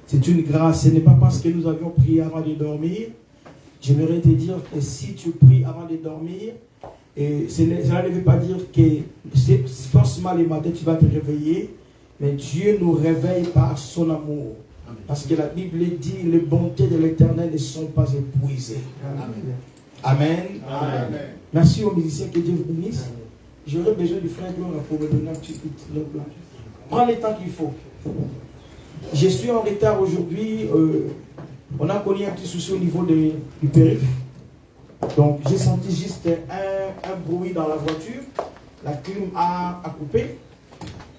C'est une grâce. Ce n'est pas parce que nous avions prié avant de dormir. J'aimerais te dire que si tu pries avant de dormir, et cela ne veut pas dire que c'est forcément le matin tu vas te réveiller, mais Dieu nous réveille par son amour. Amen. Parce que la Bible dit, les bontés de l'Éternel ne sont pas épuisées. Amen. Amen. Amen. Merci aux musiciens, que Dieu vous bénisse. J'aurais besoin du frère Gloire pour me donner un petit peu de blanc. Prends le temps qu'il faut. Je suis en retard aujourd'hui. On a connu un petit souci au niveau du périph'. Donc j'ai senti juste un bruit dans la voiture. La clim a coupé.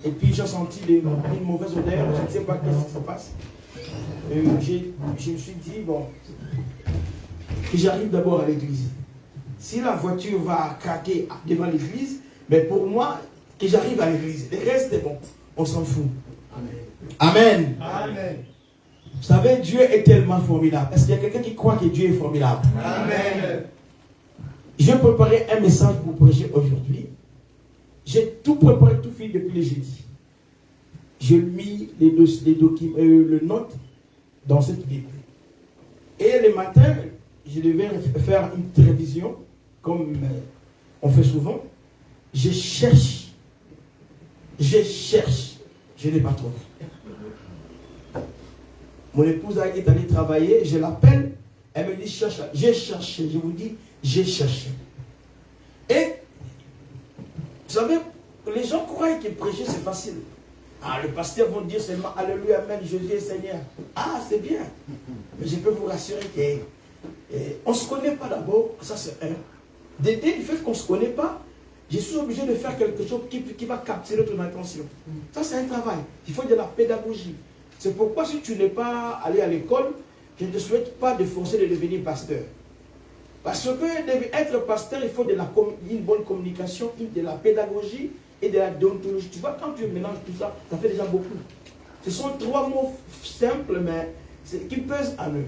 Et puis j'ai senti une mauvaise odeur. Je ne sais pas qu'est-ce qui se passe. Je me suis dit, bon, que j'arrive d'abord à l'église. Si la voiture va craquer devant l'église, mais pour moi, que j'arrive à l'église. Le reste est bon. On s'en fout. Amen. Amen. Amen. Vous savez, Dieu est tellement formidable. Est-ce qu'il y a quelqu'un qui croit que Dieu est formidable? Amen. Je préparais un message pour prêcher aujourd'hui. J'ai tout préparé, tout fini depuis le jeudi. J'ai mis les documents, le note dans cette Bible. Et le matin, je devais faire une télévision, comme on fait souvent. Je cherche, je n'ai pas trouvé. Mon épouse est allée travailler, je l'appelle, elle me dit cherche. J'ai cherché, je vous dis, j'ai cherché. Et, vous savez, les gens croient que prêcher c'est facile. Ah, le pasteur va dire seulement Alléluia, Amen, Jésus est Seigneur. Ah, c'est bien. Mais je peux vous rassurer qu'on ne se connaît pas d'abord, ça c'est un. Dès le fait qu'on ne se connaît pas, je suis obligé de faire quelque chose qui va capturer ton attention. Ça c'est un travail. Il faut de la pédagogie. C'est pourquoi si tu n'es pas allé à l'école, je ne te souhaite pas de forcer de devenir pasteur. Parce que être pasteur, il faut une bonne communication, de la pédagogie et de la déontologie. Tu vois, quand tu mélanges tout ça, ça fait déjà beaucoup. Ce sont 3 mots simples, mais qui pèsent en eux.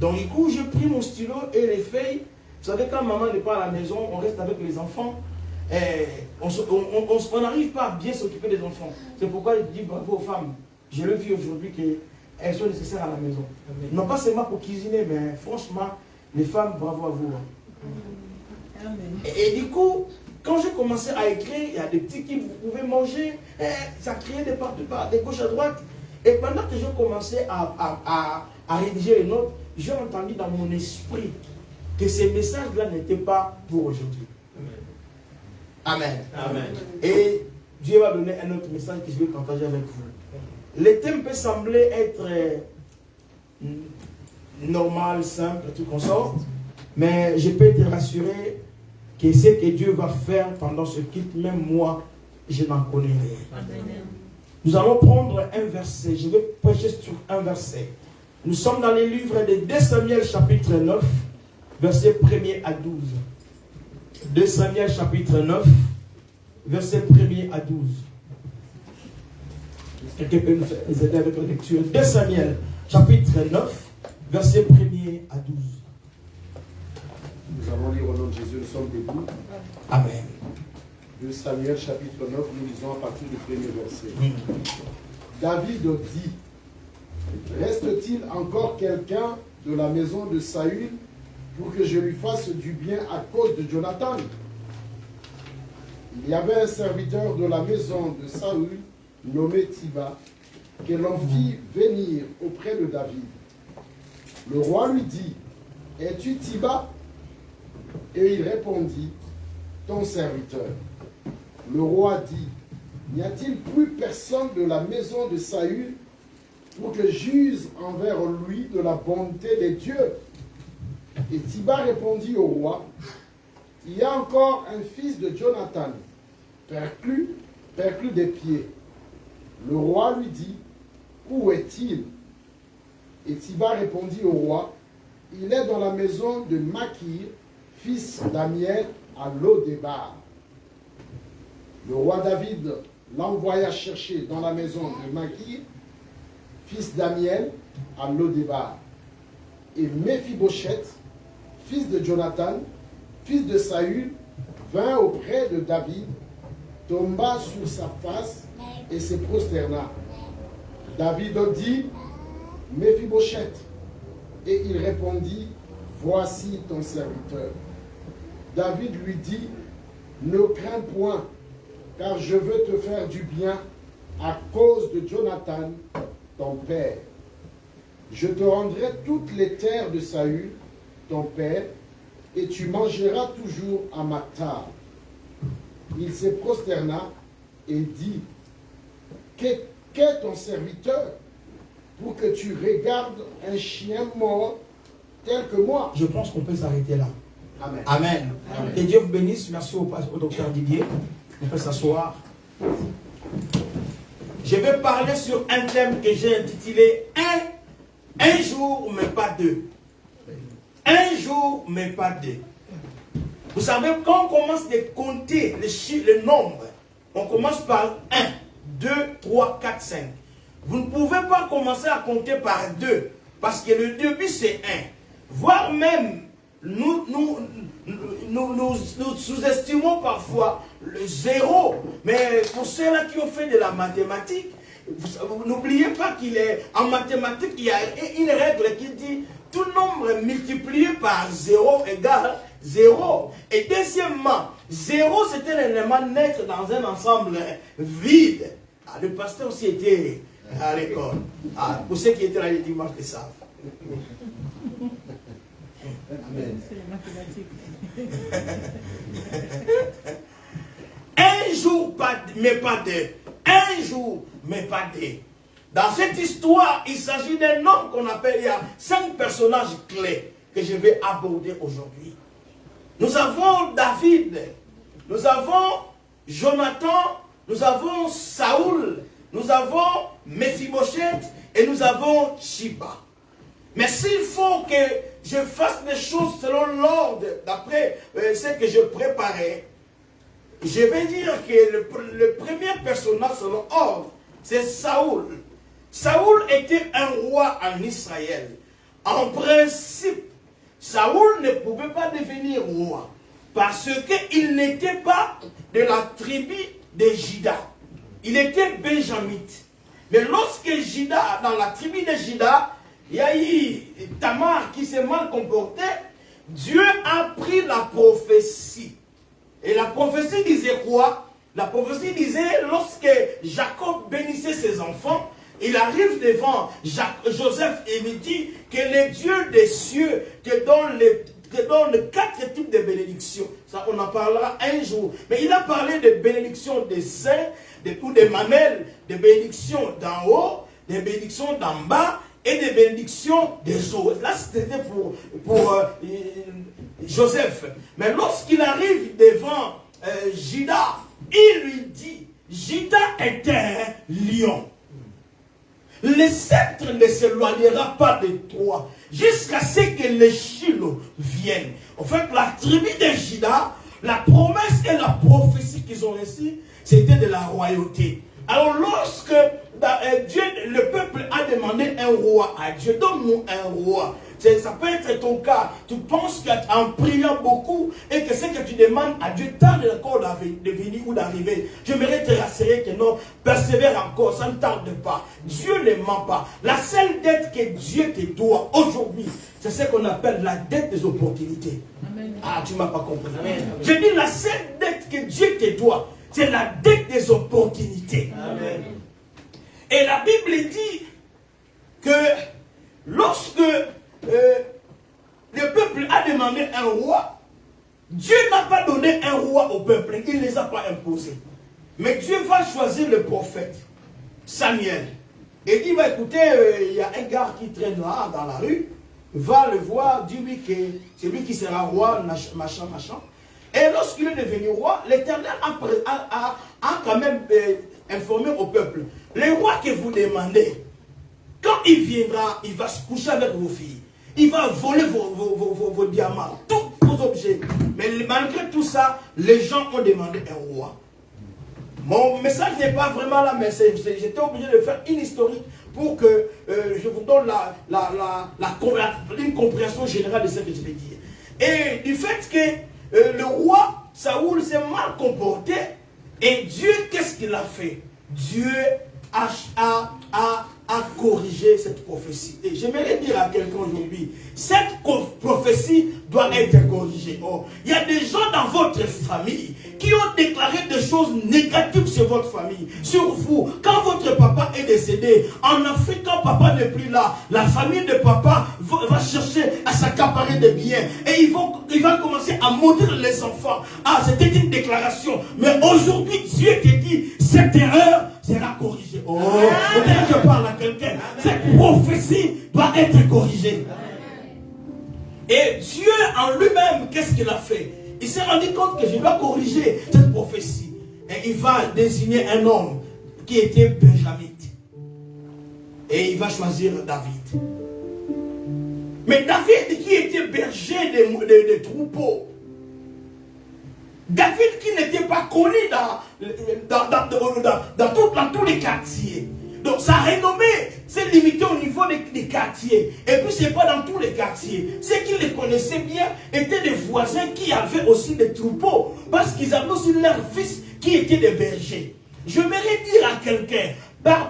Donc du coup, j'ai pris mon stylo et les feuilles. Vous savez, quand maman n'est pas à la maison, on reste avec les enfants. Et on n'arrive pas à bien s'occuper des enfants. C'est pourquoi je dis bravo aux femmes. Je le vis aujourd'hui qu'elles sont nécessaires à la maison. Amen. Non pas seulement pour cuisiner, mais franchement, les femmes, bravo à vous. Amen. Et du coup, quand j'ai commencé à écrire, il y a des petits qui vous pouvez manger, ça criait de partout, de gauche à droite. Et pendant que j'ai commencé à rédiger les notes, j'ai entendu dans mon esprit que ces messages-là n'étaient pas pour aujourd'hui. Amen. Amen. Et Dieu va donner un autre message que je vais partager avec vous. Le thème peut sembler être normal, simple, tout qu'on sort, mais je peux te rassurer que ce que Dieu va faire pendant ce culte, même moi, je n'en connais rien. Nous allons prendre un verset, je vais prêcher sur un verset. Nous sommes dans les livres de 2 Samuel chapitre 9, verset 1er à 12. 2 Samuel chapitre 9, verset 1er à 12. Quelqu'un peut nous aider avec la lecture. 2 Samuel, chapitre 9, verset 1er à 12. Nous allons lire au nom de Jésus, nous sommes debout. Amen. 2 Samuel, chapitre 9, nous lisons à partir du premier verset. David dit, reste-t-il encore quelqu'un de la maison de Saül pour que je lui fasse du bien à cause de Jonathan? Il y avait un serviteur de la maison de Saül, nommé Tiba, que l'on fit venir auprès de David. Le roi lui dit, es-tu Tiba? Et il répondit, ton serviteur. Le roi dit, n'y a-t-il plus personne de la maison de Saül pour que j'use envers lui de la bonté des dieux? Et Tiba répondit au roi, il y a encore un fils de Jonathan, perclus des pieds. Le roi lui dit, où est-il? Et Tiba répondit au roi, il est dans la maison de Makir, fils d'Amiel, à Lo-Débar. Le roi David l'envoya chercher dans la maison de Makir, fils d'Amiel, à Lo-Débar. Et Méphibosheth, fils de Jonathan, fils de Saül, vint auprès de David, tomba sur sa face et se prosterna. David dit, Méphibosheth. Et il répondit, voici ton serviteur. David lui dit, ne crains point, car je veux te faire du bien à cause de Jonathan, ton père. Je te rendrai toutes les terres de Saül, ton père, et tu mangeras toujours à ma table. Il se prosterna et dit, qu'est ton serviteur pour que tu regardes un chien mort tel que moi? Je pense qu'on peut s'arrêter là. Amen. Amen. Amen. Que Dieu vous bénisse. Merci au docteur Didier. On peut s'asseoir. Je vais parler sur un thème que j'ai intitulé un jour, mais pas deux. Un jour, mais pas deux. Vous savez, quand on commence à compter le nombre, on commence par 1, 2, 3, 4, 5. Vous ne pouvez pas commencer à compter par 2, parce que le début c'est 1. Voire même, nous sous-estimons parfois le 0. Mais pour ceux-là qui ont fait de la mathématique, n'oubliez pas qu'il est en mathématiques, il y a une règle qui dit tout nombre multiplié par 0 égale 0. Et deuxièmement, 0 c'était un élément neutre dans un ensemble vide. Ah, le pasteur aussi était à l'école. Ah, pour ceux qui étaient là les dimanches, ils savent. Amen. C'est la mathématique. Un jour, mais pas deux. Un jour, mais pas deux. Dans cette histoire, il s'agit d'un homme qu'on appelle, il y a 5 personnages clés que je vais aborder aujourd'hui. Nous avons David, nous avons Jonathan, nous avons Saoul, nous avons Méphibosheth et nous avons Shiba. Mais s'il faut que je fasse les choses selon l'ordre, d'après ce que je préparais, je vais dire que le premier personnage selon ordre, c'est Saoul. Saoul était un roi en Israël. En principe, Saoul ne pouvait pas devenir roi parce qu'il n'était pas de la tribu de Juda. Il était benjamite. Mais lorsque Juda, dans la tribu de Juda, il y a eu Tamar qui s'est mal comporté, Dieu a pris la prophétie. Et la prophétie disait quoi? La prophétie disait, lorsque Jacob bénissait ses enfants, il arrive devant Joseph et lui dit que le Dieu des cieux te donne 4 types de bénédictions. Ça, on en parlera un jour. Mais il a parlé de bénédictions des saints, ou des mamelles, des bénédictions d'en haut, des bénédictions d'en bas et des bénédictions des eaux. Là, c'était pour Joseph. Mais lorsqu'il arrive devant Juda, il lui dit, Juda est un lion. Le sceptre ne s'éloignera pas de toi jusqu'à ce que les Shiloh viennent. En fait, la tribu de Juda, la promesse et la prophétie qu'ils ont reçue, c'était de la royauté. Alors lorsque Dieu, le peuple a demandé un roi à Dieu, donne-nous un roi. Ça peut être ton cas. Tu penses qu'en priant beaucoup et que ce que tu demandes à Dieu tarde encore de venir ou d'arriver. J'aimerais te rassurer que non, persévère encore, ça ne tarde pas. Dieu ne ment pas. La seule dette que Dieu te doit aujourd'hui, c'est ce qu'on appelle la dette des opportunités. Amen. Ah, tu ne m'as pas compris. Amen. Je dis la seule dette que Dieu te doit, c'est la dette des opportunités. Amen. Et la Bible dit que lorsque le peuple a demandé un roi, Dieu n'a pas donné un roi au peuple, il ne les a pas imposés. Mais Dieu va choisir le prophète, Samuel. Et dit, bah, écoutez, il y a un gars qui traîne là dans la rue, va le voir, dis-lui que c'est lui qui sera roi, machin, machin. Et lorsqu'il est devenu roi, l'Éternel a quand même informé au peuple, le roi que vous demandez, quand il viendra, il va se coucher avec vos filles. Il va voler vos diamants, tous vos objets. Mais malgré tout ça, les gens ont demandé un roi. Mon message n'est pas vraiment là, mais j'étais obligé de faire une historique pour que je vous donne une compréhension générale de ce que je vais dire. Et du fait que le roi Saoul s'est mal comporté, et Dieu, qu'est-ce qu'il a fait? Dieu a à corriger cette prophétie. Et j'aimerais dire à quelqu'un aujourd'hui, cette prophétie doit être corrigée. Oh, il y a des gens dans votre famille qui ont déclaré des choses négatives sur votre famille, sur vous. Quand votre papa est décédé, en Afrique, quand papa n'est plus là, la famille de papa va chercher à s'accaparer des biens. Et il va commencer à maudire les enfants. Ah, c'était une déclaration. Mais aujourd'hui, Dieu te dit, cette erreur sera corrigée. Oh, peut-être que je parle à quelqu'un. Cette prophétie doit être corrigée. Et Dieu en lui-même, qu'est-ce qu'il a fait? Il s'est rendu compte que je dois corriger cette prophétie. Et il va désigner un homme qui était benjamite. Et il va choisir David. Mais David qui était berger des troupeaux. David qui n'était pas connu dans tous les quartiers. Donc sa renommée s'est limitée au niveau des quartiers. Et puis c'est pas dans tous les quartiers. Ceux qui les connaissaient bien étaient des voisins qui avaient aussi des troupeaux. Parce qu'ils avaient aussi leurs fils qui étaient des bergers. Je m'aimerais dire à quelqu'un,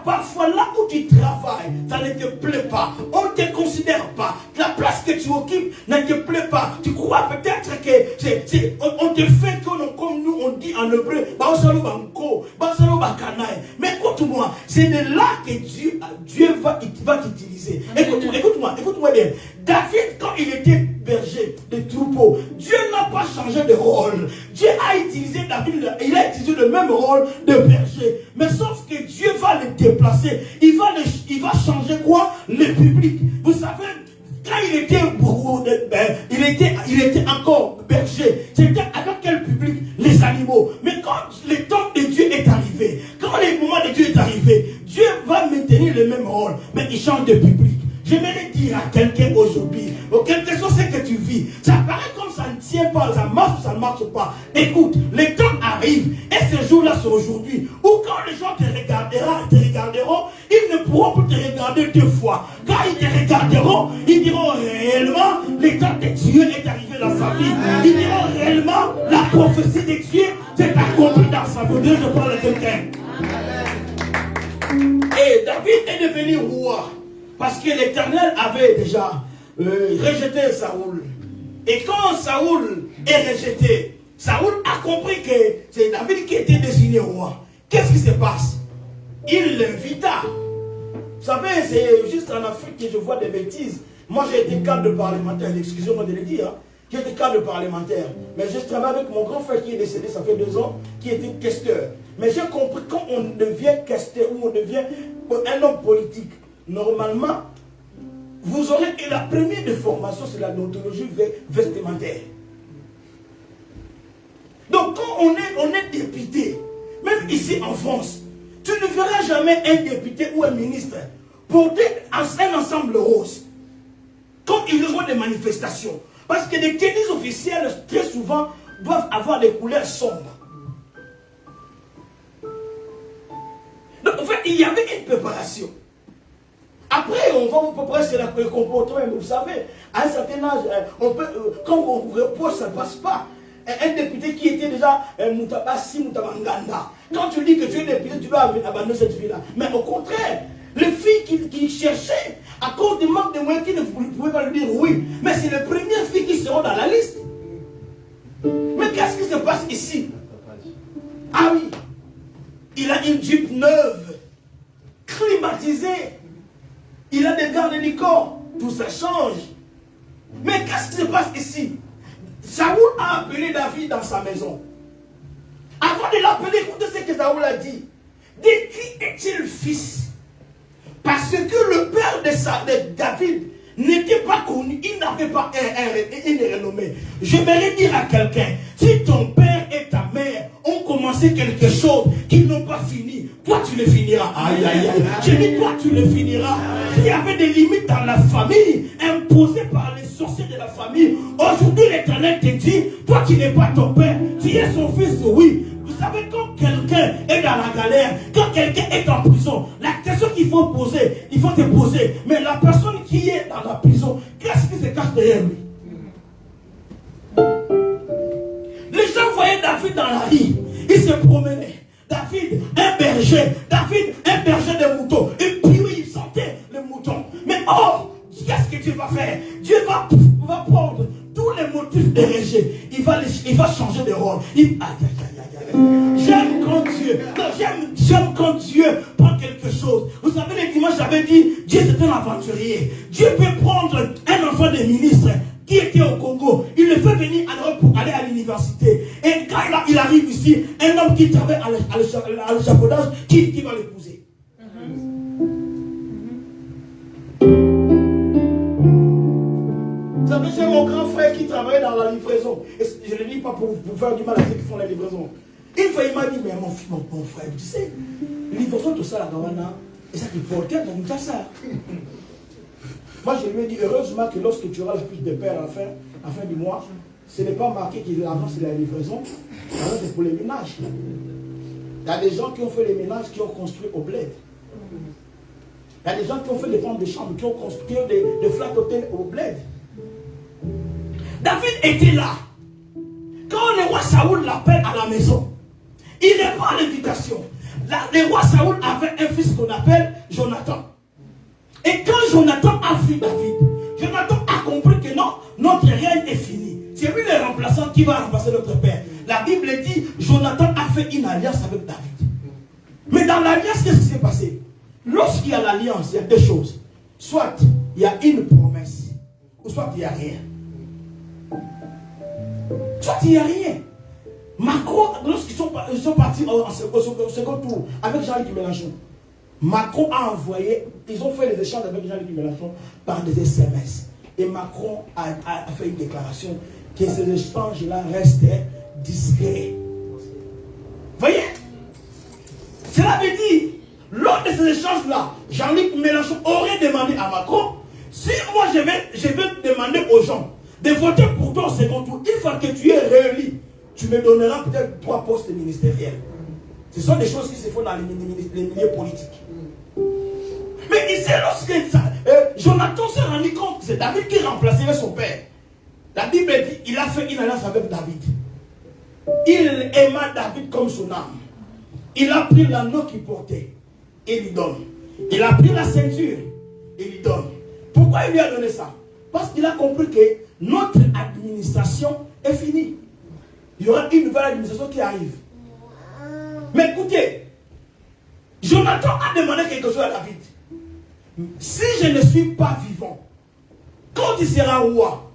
parfois là où tu travailles, ça ne te plaît pas. On ne te considère pas. La place que tu occupes ne te plaît pas. Tu crois peut-être que on te fait comme nous on dit en hébreu. Mais écoute-moi, c'est de là que Dieu va t'utiliser. Écoute-moi bien. David, quand il était berger de troupeaux, Dieu n'a pas changé de rôle. Dieu a utilisé David, il a utilisé le même rôle de berger. Mais sauf que Dieu va le déplacer. Il va changer quoi? Le public. Vous savez, quand il était encore berger, c'était avec quel public? Les animaux. Mais quand le temps de Dieu est arrivé, quand le moment de Dieu est arrivé, Dieu va maintenir le même rôle, mais il change de public. J'aimerais dire à quelqu'un aujourd'hui, quelle que soit ce que tu vis, ça paraît comme ça ne tient pas, ça marche ou ça ne marche pas. Écoute, le temps arrive, et ce jour-là c'est aujourd'hui, où quand les gens te regarderont, ils ne pourront plus te regarder deux fois. Quand ils te regarderont, ils diront réellement, le temps de Dieu est arrivé dans sa vie. Ils diront réellement, la prophétie de Dieu s'est accomplie dans sa vie. Je parle à quelqu'un. Et David est devenu roi. Parce que l'Éternel avait déjà rejeté Saoul. Et quand Saoul est rejeté, Saoul a compris que c'est David qui était désigné roi. Qu'est-ce qui se passe? Il l'invita. Vous savez, c'est juste en Afrique que je vois des bêtises. Moi, j'ai été cadre parlementaire, excusez-moi de le dire. J'ai été cadre parlementaire. Mais je travaille avec mon grand frère qui est décédé, ça fait 2 ans, qui était questeur. Mais j'ai compris quand on devient questeur ou on devient un homme politique, normalement, vous aurez que la première de formation, c'est la déontologie vestimentaire. Donc quand on est député, même ici en France, tu ne verras jamais un député ou un ministre porter un ensemble rose quand ils ont des manifestations. Parce que les tenues officielles, très souvent, doivent avoir des couleurs sombres. Donc en fait, il y avait une préparation. Après, on va vous préparer sur le comportement. Vous savez, à un certain âge, quand on repose, ça ne passe pas. Un député qui était déjà Moutabassi, Moutabanganda. Quand tu dis que tu es député, tu dois abandonner cette vie-là. Mais au contraire, les filles qui cherchaient, à cause du manque de moyens, qui ne pouvaient pas lui dire oui. Mais c'est les premières filles qui seront dans la liste. Mais qu'est-ce qui se passe ici? Ah oui, il a une Jeep neuve, climatisée. Il a des gardes du corps. Tout ça change. Mais qu'est-ce qui se passe ici? Saoul a appelé David dans sa maison. Avant de l'appeler, écoutez ce que Saoul a dit. De qui est-il fils? Parce que le père de David n'était pas connu. Il n'avait pas une renommée. J'aimerais dire à quelqu'un, si ton père et ta mère ont commencé quelque chose qu'ils n'ont pas fini, toi tu le finiras. Aïe, aïe, aïe. Je dis, toi tu le finiras. Il y avait des limites dans la famille, imposées par les sorciers de la famille. Aujourd'hui, l'Éternel te dit, toi qui n'es pas ton père, tu es son fils, oui. Vous savez, quand quelqu'un est dans la galère, quand quelqu'un est en prison, la question qu'il faut poser, il faut te poser, mais la personne qui est dans la prison, qu'est-ce qui se cache derrière lui? Les gens voyaient David dans la rue, il se promenait. David, un berger de moutons, et puis il sentait oh, qu'est-ce que Dieu va faire? Dieu va prendre tous les motifs de rejet. Il va changer de rôle. J'aime quand Dieu, j'aime quand Dieu prend quelque chose. Vous savez, les dimanches, j'avais dit, Dieu c'est un aventurier. Dieu peut prendre un enfant de ministre qui était au Congo. Il le fait venir en Europe pour aller à l'université. Et quand il arrive ici, un homme qui travaille à l'échafaudage, qui va l'épouser. Vous savez, j'ai mon grand frère qui travaille dans la livraison. Et je ne le dis pas pour faire du mal à ceux qui font la livraison. Une fois, il m'a dit, mais mon frère, tu sais, livraison, tout ça, la Gawana, et ça qui portait, donc tu as ça. Moi, je lui ai dit, heureusement que lorsque tu auras la fiche de paie à la fin du mois, ce n'est pas marqué que l'argent c'est la livraison, l'argent c'est pour les ménages. Il y a des gens qui ont fait les ménages qui ont construit au bled. Il y a des gens qui ont fait des femmes de chambre, qui ont construit des flat hôtels au bled. David était là. Quand le roi Saoul l'appelle à la maison, il n'est pas à l'invitation. Le roi Saoul avait un fils qu'on appelle Jonathan. Et quand Jonathan a vu David, Jonathan a compris que non, notre règne est fini. C'est lui le remplaçant qui va remplacer notre père. La Bible dit, Jonathan a fait une alliance avec David. Mais dans l'alliance, qu'est-ce qui s'est passé? Lorsqu'il y a l'alliance, il y a deux choses. Soit il y a une promesse, ou soit il n'y a rien. Soit il n'y a rien. Macron, lorsqu'ils sont partis au second tour avec Jean-Luc Mélenchon, Macron a envoyé, ils ont fait des échanges avec Jean-Luc Mélenchon par des SMS. Et Macron a fait une déclaration que ces échanges-là restaient discrets. Voyez? Cela veut dire, lors de ces échanges-là, Jean-Luc Mélenchon aurait demandé à Macron, si moi je vais demander aux gens de voter pour toi au second tour, une fois que tu es réélu, tu me donneras peut-être 3 postes ministériels. Ce sont des choses qui se font dans les milieux politiques. Mais ici, lorsque Jonathan s'est rendu compte que c'est David qui remplacerait son père, la Bible dit il a fait une alliance avec David. Il aima David comme son âme. Il a pris l'anneau qu'il portait et lui donne. Il a pris la ceinture et lui donne. Pourquoi il lui a donné ça? Parce qu'il a compris que notre administration est finie. Il y aura une nouvelle administration qui arrive. Mais écoutez, Jonathan a demandé quelque chose à David. Si je ne suis pas vivant, quand tu seras roi,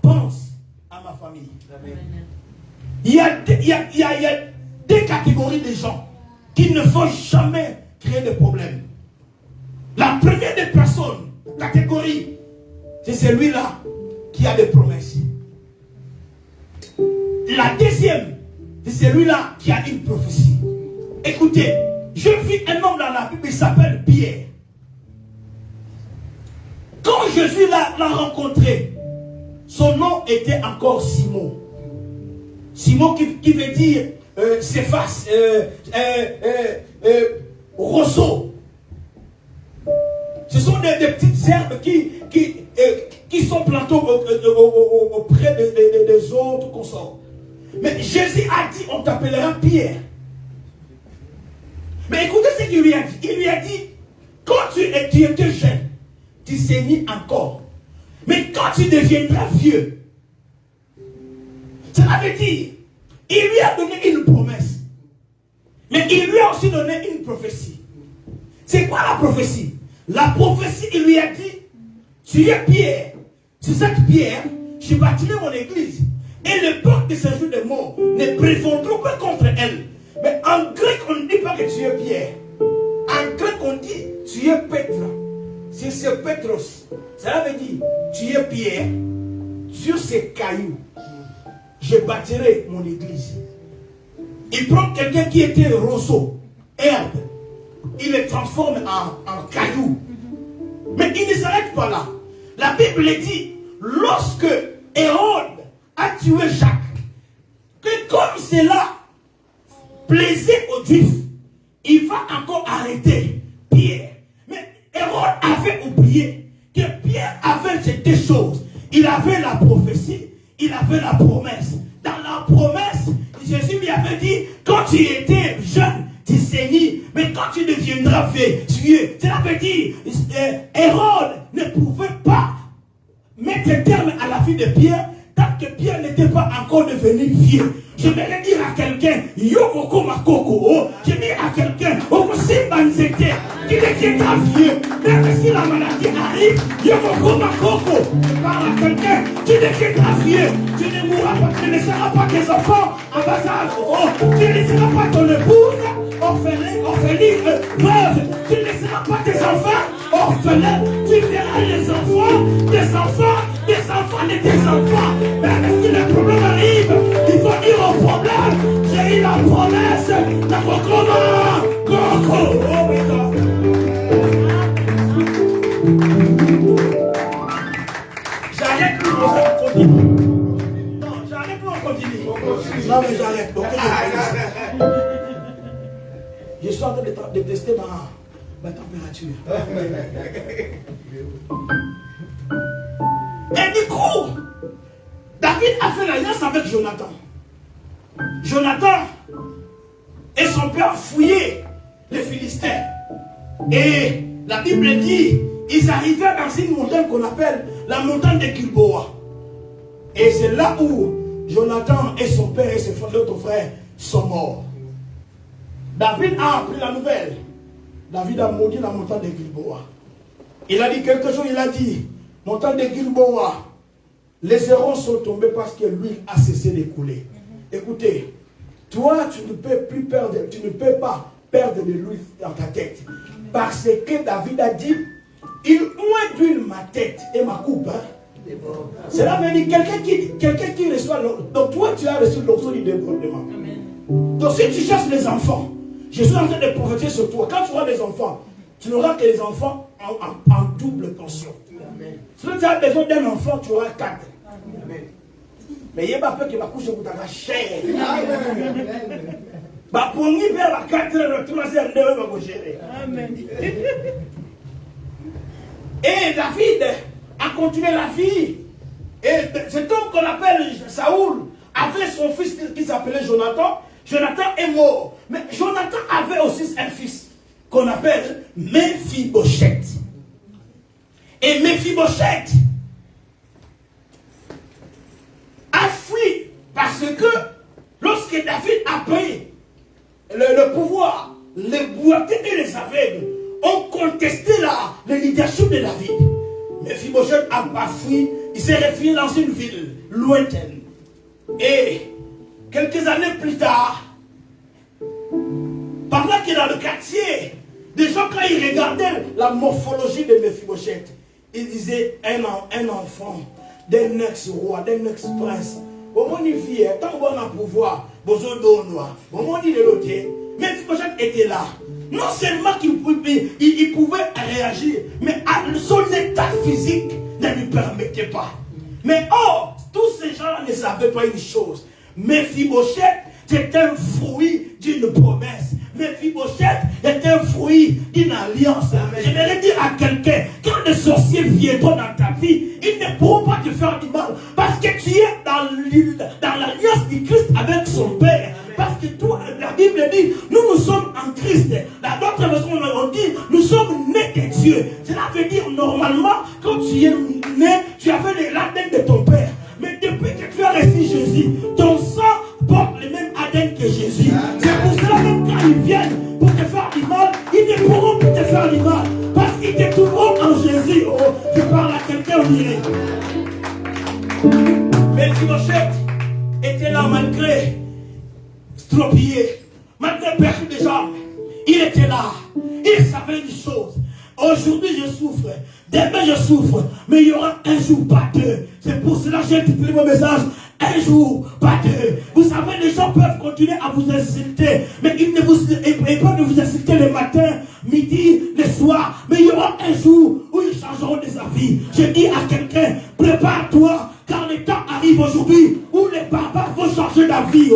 pense à ma famille. Amen. Il y a des catégories de gens qui ne vont jamais créer de problèmes. La première des personnes, catégorie, c'est celui-là qui a des promesses. La deuxième, c'est celui-là qui a une prophétie. Écoutez, je vis un homme dans la Bible, il s'appelle Pierre. Quand Jésus l'a rencontré, son nom était encore Simon. Simon qui veut dire Céphas, roseau. Ce sont des petites herbes qui sont plantées auprès des autres consorts. Mais Jésus a dit, on t'appellera Pierre. Mais écoutez ce qu'il lui a dit. Il lui a dit, quand tu étais jeune, tu saignes encore. Mais quand tu deviendras vieux, cela veut dire, il lui a donné une promesse. Mais il lui a aussi donné une prophétie. C'est quoi la prophétie? La prophétie, il lui a dit, tu es Pierre. Sur cette pierre, je bâtirai mon église. Et les portes de ce jour de mort ne prévaudront pas contre elle. Mais en grec, on ne dit pas que tu es Pierre. En grec, on dit, tu es Petra. C'est Petros. Cela veut dire, tu es Pierre. Sur ces cailloux, je bâtirai mon église. Il prend quelqu'un qui était roseau, herbe. Il le transforme en caillou. Mais il ne s'arrête pas là. La Bible dit, lorsque Hérode a tué Jacques, que comme cela plaisait aux Juifs, il va encore arrêter Pierre. Mais Hérode avait oublié que Pierre avait ces deux choses. Il avait la prophétie, il avait la promesse. Dans la promesse, Jésus lui avait dit, quand tu étais jeune, tu saignes. Mais quand tu deviendras vieux, cela veut dire, Hérode ne pouvait pas mettre terme à la vie de Pierre tant que Pierre n'était pas encore devenu vieux. Je vais le dire à quelqu'un, Yoko Makoko, je dis à quelqu'un, Okosimbanzete, qui deviendra vieux, même si la maladie arrive, Yoko Makoko, je parle à quelqu'un, tu deviendras vieux, tu ne mourras pas, tu ne laisseras pas tes enfants en bas âge, tu ne laisseras pas ton épouse orpheline, veuve, tu ne laisseras pas tes enfants orphelins, tu verras les enfants, des enfants, des enfants de tes enfants. Même si le problème arrive, il faut dire au problème, j'ai eu la promesse de Kokoma, Koko. Oh my God. J'arrête plus, on continue. Non, j'arrête plus, on continue. Non, mais j'arrête. Je suis en train de tester ma température. Et du coup, David a fait l'alliance avec Jonathan. Jonathan et son père fouillaient les Philistins. Et la Bible dit, ils arrivaient dans une montagne qu'on appelle la montagne de Gilboa. Et c'est là où Jonathan et son père et ses autres frères sont morts. David a appris la nouvelle. David a maudit la montagne de Gilboa. Il a dit quelque chose, il a dit, montagne de Gilboa, les héros sont tombés parce que l'huile a cessé de couler. Écoutez, toi, tu ne peux pas perdre de l'huile dans ta tête. Parce que David a dit, il oint d'huile ma tête et ma coupe. Hein. Cela veut dire quelqu'un qui reçoit l'onction. Donc toi, tu as reçu l'onction du débordement. Donc si tu cherches les enfants, je suis en train de prophétiser sur toi. Quand tu auras des enfants, tu n'auras que les enfants en double portion. Si tu as besoin d'un enfant, tu auras 4. Mais il y a pas peur que ma couche vous ta chair. Bah pour nous vers la 4 heures, 3 heures, 2 heures, vous gérer. Amen. Et David a continué la vie. Et cet homme qu'on appelle Saoul avait son fils qui s'appelait Jonathan. Jonathan est mort. Mais Jonathan avait aussi un fils qu'on appelle Mephibosheth. Et Mephibosheth a fui parce que lorsque David a pris le pouvoir, les boiteux et les aveugles ont contesté le leadership de David. Mephibosheth a fui, il s'est réfugié dans une ville lointaine. Et quelques années plus tard, pendant qu'il est dans le quartier, des gens, quand ils regardaient la morphologie de Mephibosheth, ils disaient un enfant d'un ex-roi, d'un ex-prince. Bon, on y vit, tant qu'on a pouvoir, besoin d'eau noire. Bon, on dit de l'autre. Mephibosheth était là. Non seulement qu'il pouvait réagir, mais son état physique ne lui permettait pas. Mais tous ces gens ne savaient pas une chose. Mephibosheth, c'est un fruit d'une promesse. Mephibosheth est un fruit d'une alliance. Je vais dire à quelqu'un, quand des sorciers viendront dans ta vie, ils ne pourront pas te faire du mal. Parce que tu es dans l'alliance du Christ avec son Père. Parce que toi, la Bible dit, nous sommes en Christ. Dans d'autres versions, on dit, nous sommes nés de Dieu. Cela veut dire, normalement, quand tu es né, tu avais l'ADN de ton Père. Mais depuis que tu as reçu Jésus, ton sang porte le même ADN que Jésus. C'est pour cela même quand ils viennent pour te faire du mal, ils ne pourront plus te faire du mal. Parce qu'ils te trouveront en Jésus. Oh, je parle à quelqu'un, on dirait. Mais Mephibosheth était là malgré stropillé, malgré perdu des jambes. Il était là. Il savait une chose. Aujourd'hui je souffre, demain je souffre, mais il y aura un jour, pas deux. C'est pour cela que j'ai intitulé mon message, un jour, pas deux. Vous savez, les gens peuvent continuer à vous insulter, mais ils peuvent vous insulter le matin, midi, le soir, mais il y aura un jour où ils changeront des avis. Je dis à quelqu'un, prépare-toi, car le temps arrive aujourd'hui où les barbares vont changer d'avis.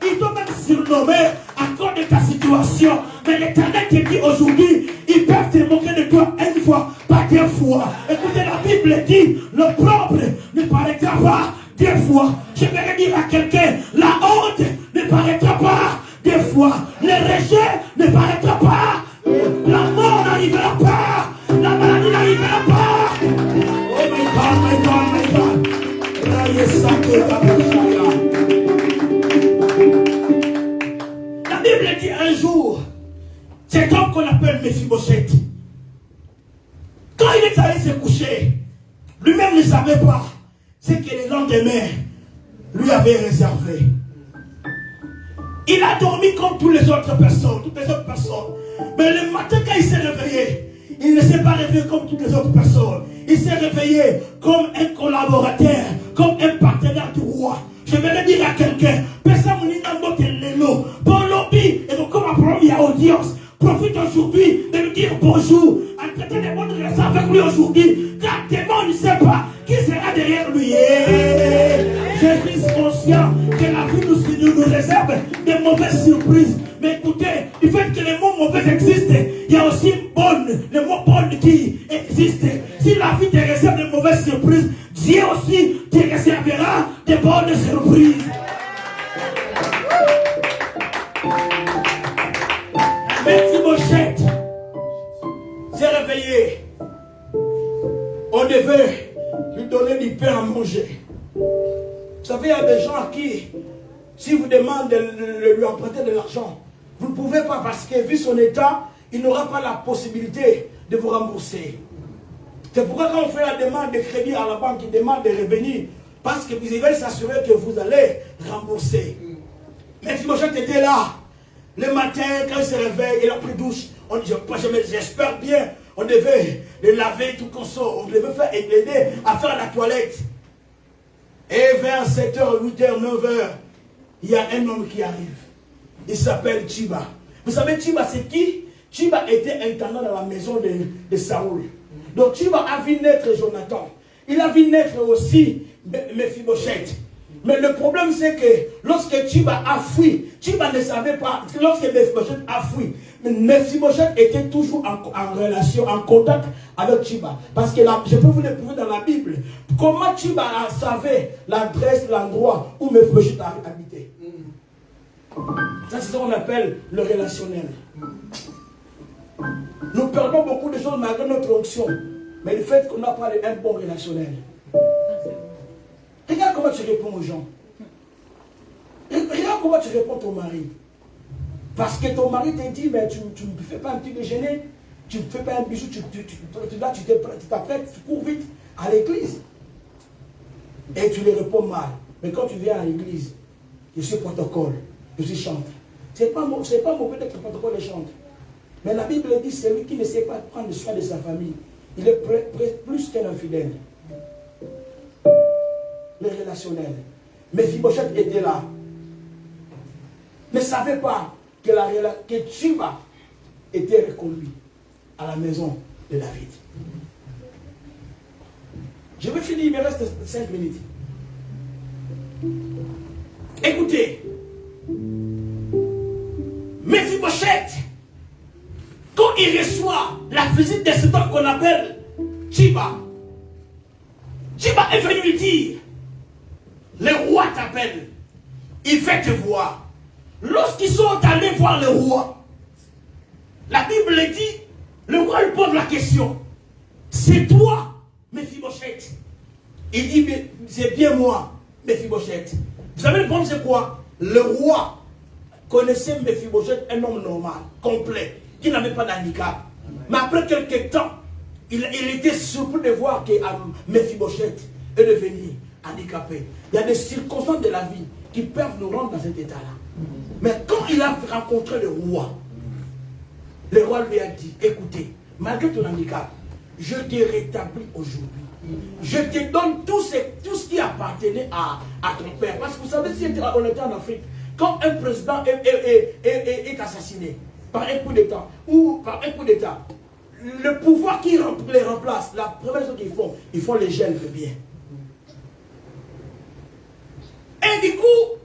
Ils t'ont même surnommé à cause de ta situation. Mais l'Éternel te dit aujourd'hui, ils peuvent te moquer de toi une fois, pas deux fois. Écoutez, la Bible dit, le propre ne paraîtra pas deux fois. Je vais dire à quelqu'un, la honte ne paraîtra pas deux des fois, le rejet ne paraîtra pas. La mort n'arrivera pas. La maladie n'arrivera pas. Oh my God, my God, my God. La Bible dit un jour, cet homme qu'on appelle Mephibosheth, quand il est allé se coucher, lui-même ne savait pas ce que le lendemain lui avait réservé. Il a dormi comme toutes les autres personnes, Mais le matin quand il s'est réveillé, il ne s'est pas réveillé comme toutes les autres personnes. Il s'est réveillé comme un collaborateur, comme un partenaire du roi. Je vais le dire à quelqu'un, il y a audience. Profite aujourd'hui de lui dire bonjour, en traitant des bonnes relations avec lui aujourd'hui, car démon ne sait pas qui sera derrière lui. Je suis conscient que la vie nous réserve des mauvaises surprises. Mais écoutez, du fait que les mots mauvais existent, il y a aussi les mots bonnes qui existent. Si la vie te réserve des mauvaises surprises, Dieu aussi te réservera des bonnes surprises. Mephibosheth s'est réveillé. On devait lui donner du pain à manger. Vous savez, il y a des gens à qui, si vous demandez de lui emprunter de l'argent, vous ne pouvez pas parce que, vu son état, il n'aura pas la possibilité de vous rembourser. C'est pourquoi quand on fait la demande de crédit à la banque, il demande de revenir parce que vous veulent s'assurer que vous allez rembourser. Mephibosheth était là. Le matin, quand il se réveille, il a pris douche. J'espère bien, on devait le laver tout comme ça. On devait l'aider à faire la toilette. Et vers 7h, 8h, 9h, il y a un homme qui arrive. Il s'appelle Tchiba. Vous savez, Tchiba, c'est qui? Tchiba était intendant dans la maison de Saoul. Donc Tchiba a vu naître Jonathan. Il a vu naître aussi Mephibosheth. Mais le problème, c'est que lorsque Tchiba a fui, Tchiba ne savait pas, lorsque Mephibosheth a fui, Mephibosheth était toujours en relation, en contact avec Tchiba. Parce que là, je peux vous le prouver dans la Bible. Comment Tchiba savait l'adresse, l'endroit où Mephibosheth habitait. Ça, c'est ce qu'on appelle le relationnel. Nous perdons beaucoup de choses malgré notre onction. Mais le fait qu'on n'a pas un bon relationnel. Regarde comment tu réponds aux gens. Regarde comment tu réponds à ton mari. Parce que ton mari te dit, mais tu ne fais pas un petit déjeuner, tu ne fais pas un bijou, tu t'apprêtes, tu cours vite à l'église. Et tu lui réponds mal. Mais quand tu viens à l'église, je suis protocole, je suis chantre. Ce n'est pas mauvais d'être protocole et chantre. Mais la Bible dit, celui qui ne sait pas prendre soin de sa famille, il est plus qu'un infidèle. Le relationnel. Mephibosheth était là. Ne savait pas que Tchiba était reconduit à la maison de David. Je vais finir, il me reste 5 minutes. Écoutez. Mephibosheth, quand il reçoit la visite de cet homme qu'on appelle Tchiba, Tchiba est venu lui dire, le roi t'appelle, il fait te voir. Lorsqu'ils sont allés voir le roi, la Bible dit, le roi lui pose la question, c'est toi, Mephibosheth? Il dit, c'est bien moi, Mephibosheth. Vous savez le problème c'est quoi? Le roi connaissait Mephibosheth, un homme normal, complet, qui n'avait pas d'handicap. Mais après quelques temps, il était surpris de voir que Mephibosheth est devenu handicapé. Il y a des circonstances de la vie qui peuvent nous rendre dans cet état-là. Mais quand il a rencontré le roi lui a dit, écoutez, malgré ton handicap, je te rétablis aujourd'hui. Je te donne tout ce qui appartenait à ton père. Parce que vous savez, si on était en Afrique, quand un président est assassiné par un coup d'État, le pouvoir qui les remplace, la première chose qu'ils font les gènes de bien. Et du coup,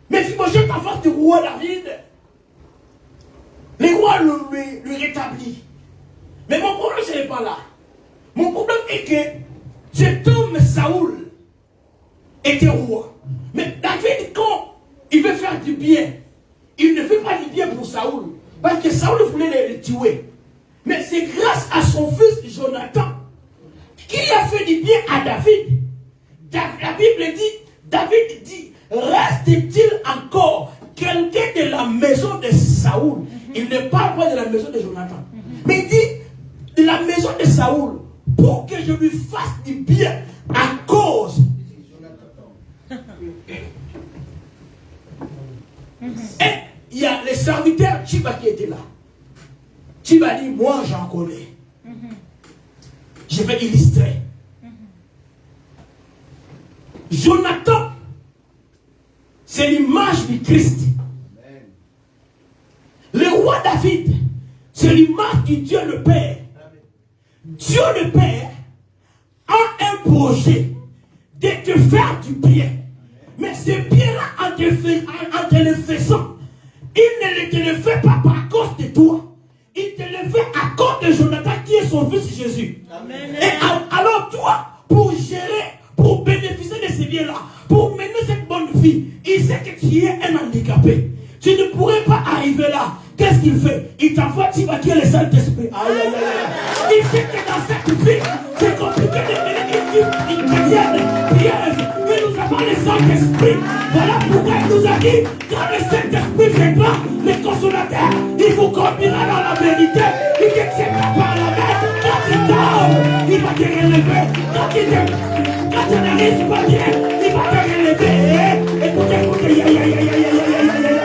Mephibosheth en face du roi David, le roi lui rétablit. Mais mon problème, ce n'est pas là. Mon problème est que cet homme, Saoul, était roi. Mais David, quand il veut faire du bien, il ne fait pas du bien pour Saoul. Parce que Saoul voulait le tuer. Mais c'est grâce à son fils Jonathan qui a fait du bien à David. La Bible dit, David dit, reste-t-il encore quelqu'un de la maison de Saoul? Il ne parle pas de la maison de Jonathan. Mais il dit, de la maison de Saoul, pour que je lui fasse du bien à cause. Et il y a les serviteurs Chiba qui étaient là. Chiba dit, moi j'en connais. Je vais illustrer. Jonathan, c'est l'image du Christ. Le roi David, c'est l'image du Dieu le Père. Dieu le Père a un projet de te faire du bien. Mais ce bien-là, en te le faisant, il ne te le fait pas par cause de toi. Il te le fait à cause de Jonathan qui est son fils Jésus. Amen. Et alors toi, pour gérer, pour bénéficier de ces biens-là, pour mener cette bonne vie, il sait que tu es un handicapé. Tu ne pourrais pas arriver là. Qu'est-ce qu'il fait? Il t'envoie Tibaki le Saint-Esprit. Aïe, aïe, aïe. Il sait que dans cette vie, c'est compliqué de mener une chrétienne pieuse. Mais nous avons le Saint-Esprit. Voilà pourquoi il nous a dit, quand le Saint-Esprit viendra, le consolateur, il vous conduira dans la vérité. Il te tiendra par la main. Quand il dort, il va te relever. Quand tu n'arrives pas bien, il va te relever. Écoutez, aïe, aïe, aïe, aïe, aïe, aïe, aïe.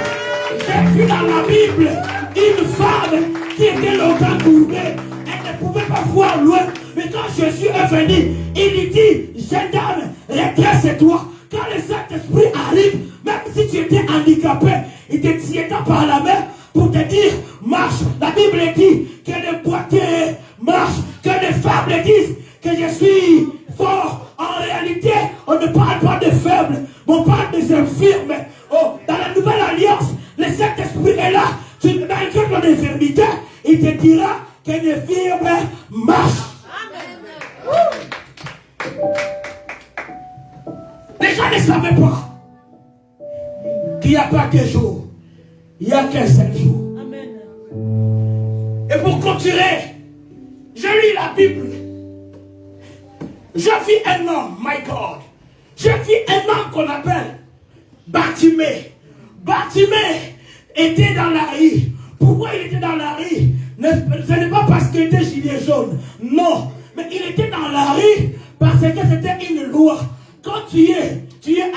J'ai vu dans la Bible une femme qui était longtemps courbée. Elle ne pouvait pas voir loin. Mais quand Jésus est venu, il lui dit, jeune dame, redresse-toi. Quand le Saint-Esprit arrive, même si tu étais handicapé, il te tiendra par la main pour te dire, marche. La Bible dit que les boiteux marchent, que les faibles disent que je suis fort. En réalité, on ne parle pas des faibles, mais on parle des infirmes. Oh, dans la nouvelle alliance, le Saint-Esprit est là. Malgré ton infirmité, il te dira que l'infirme marche. Les gens ne savaient pas qu'il n'y a pas qu'un jour, il n'y a qu'un seul jour. Amen. Et pour continuer, je lis la Bible. Je vis un homme, my God. Je vis un homme qu'on appelle Bartimée. Bartimée était dans la rue. Pourquoi il était dans la rue? Ce n'est pas parce qu'il était gilet jaune. Non. Mais il était dans la rue parce que c'était une loi. Quand tu es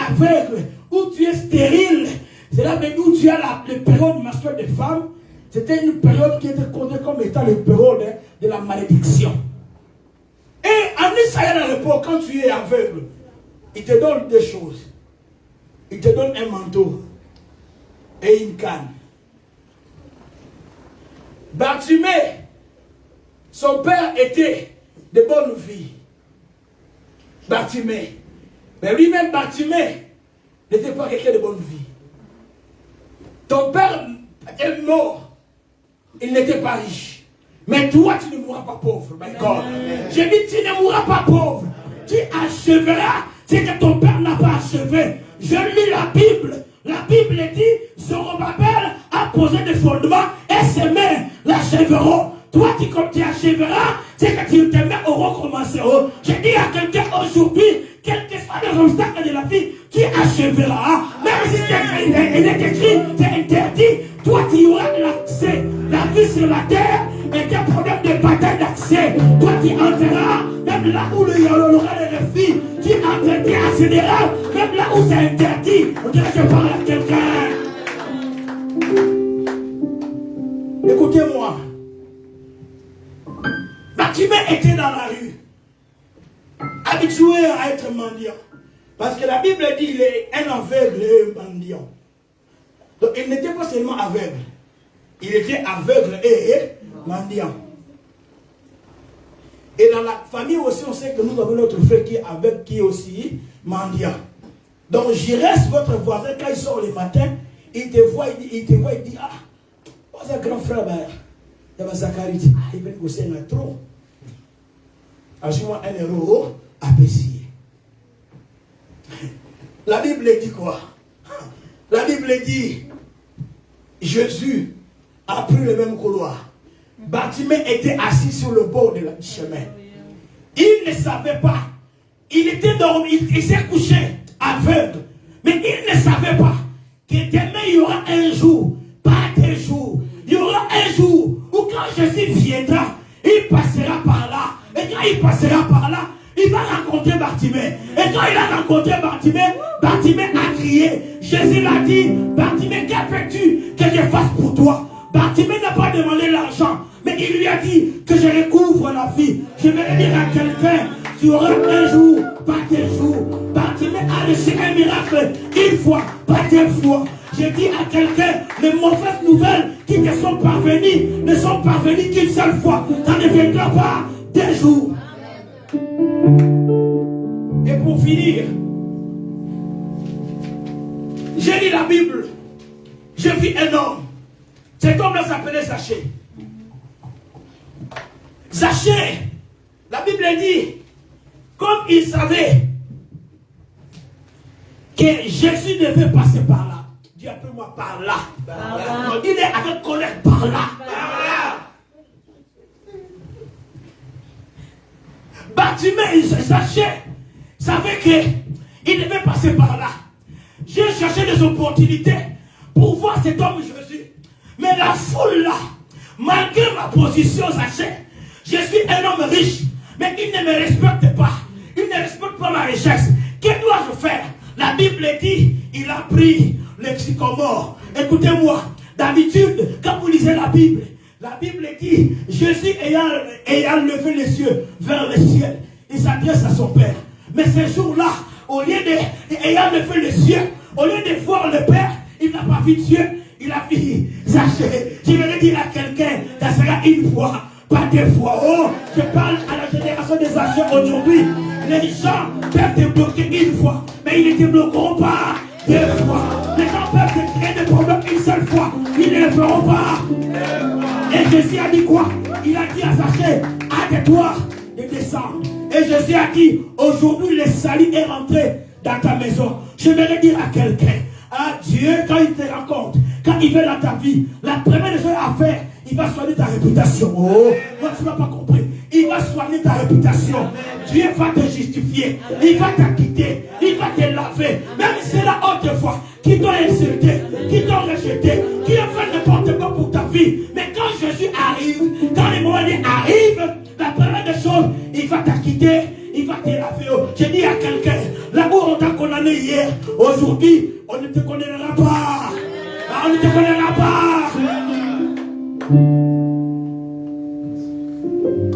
aveugle ou tu es stérile, c'est là où tu as le période menstruelle des femmes. C'était une période qui était connue comme étant le période de la malédiction. Et en Israël à l'époque, quand tu es aveugle, il te donne deux choses. Il te donne un manteau et une canne. Bartimée, son père était de bonne vie. Bartimée. Mais lui-même, Bartimée, n'était pas quelqu'un de bonne vie. Ton père est mort. Il n'était pas riche. Mais toi, tu ne mourras pas pauvre. My God. Je dis, tu ne mourras pas pauvre. Tu acheveras ce que ton père n'a pas achevé. Je lis la Bible. La Bible dit, Zorobabel a posé des fondements et ses mains l'achèveront. Toi, comme tu achèveras, c'est que tu te mets au recommenceront. Je dis à quelqu'un aujourd'hui, quel que soit le obstacle de la vie, tu achèveras. Même si il est écrit, c'est interdit, toi tu auras l'accès. La vie sur la terre est un problème de bataille d'accès. Toi tu entreras, même là où il y aura les refus, tu entres, tu accéderas, même là où c'est interdit. On dirait que je parle à quelqu'un. Écoutez-moi. Bartimée était dans la rue, habitué à être mendiant. Parce que la Bible dit qu'il est un aveugle et un mendiant. Donc il n'était pas seulement aveugle, il était aveugle et mendiant. Et dans la famille aussi, on sait que nous avons notre frère qui est aveugle, qui est aussi mendiant. Donc je reste votre voisin, quand il sort le matin, il te voit, il dit, ah, c'est un grand frère, il y a Zacharie, il vient négocier un trop. Ajoute-moi 1 euro à payer. La Bible dit quoi? La Bible dit Jésus a pris le même couloir. Bartimée était assis sur le bord du chemin. Il ne savait pas. Il était dormi, il s'est couché aveugle. Mais il ne savait pas que demain il y aura un jour, pas des jours. Il y aura un jour où quand Jésus viendra, il passera par là. Et quand il passera par là, il va rencontrer Bartimée. Et quand il a rencontré Bartimée, Bartimée a crié. Jésus l'a dit, Bartimée, que veux-tu que je fasse pour toi? Bartimée n'a pas demandé l'argent, mais il lui a dit que je recouvre la vie. Je vais dire à quelqu'un, tu auras un jour, pas des jours. Bartimée a reçu un miracle une fois, pas deux fois. Je dis à quelqu'un, les mauvaises nouvelles qui te sont parvenues ne sont parvenues qu'une seule fois. Ça ne viendra pas des jours. Et pour finir, j'ai lu la Bible. J'ai vu un homme. Cet homme-là s'appelait Zachée. Zachée, la Bible dit, comme il savait que Jésus devait passer par là. Dis après-moi, par là. Par là. Il est avec colère, par là. Par là. Bartimée, Zachée, savait qu'il devait passer par là. J'ai cherché des opportunités pour voir cet homme Jésus. Mais la foule là, malgré ma position, Zachée, je suis un homme riche, mais il ne me respecte pas. Il ne respecte pas ma richesse. Que dois-je faire? La Bible dit, il a pris le sycomore. Écoutez-moi, d'habitude, quand vous lisez la Bible dit, Jésus ayant levé les yeux vers le ciel, il s'adresse à son Père. Mais ce jour-là, au lieu ayant levé les yeux, au lieu de voir le Père, il n'a pas vu Dieu, il a vu Zachée. Je vais le dire à quelqu'un, ça sera une fois, pas deux fois. Oh, je parle à la génération des Zachée aujourd'hui. Les gens peuvent te bloquer une fois, mais ils ne te bloqueront pas deux fois. Les gens peuvent te créer des problèmes une seule fois, ils ne le feront pas. Et Jésus a dit quoi? Il a dit à Zachée, hâte-toi de descendre. Et Jésus a dit, aujourd'hui le salut est rentré dans ta maison. Je vais le dire à quelqu'un, à Dieu, quand il te rencontre, quand il veut dans ta vie, la première chose à faire, il va soigner ta réputation. Oh, non, tu n'as pas compris. Il va soigner ta réputation. Dieu va te justifier. Il va t'acquitter. Il va te laver. Même si c'est la haute fois qui t'ont insulté, qui t'ont rejeté, qui ont fait n'importe quoi pour ta vie. Mais quand Jésus arrive, quand les moments arrivent, la première des choses, il va t'acquitter. Il va te laver. Je dis à quelqu'un, là où on t'a condamné hier, aujourd'hui, on ne te condamnera pas. On ne te condamnera pas.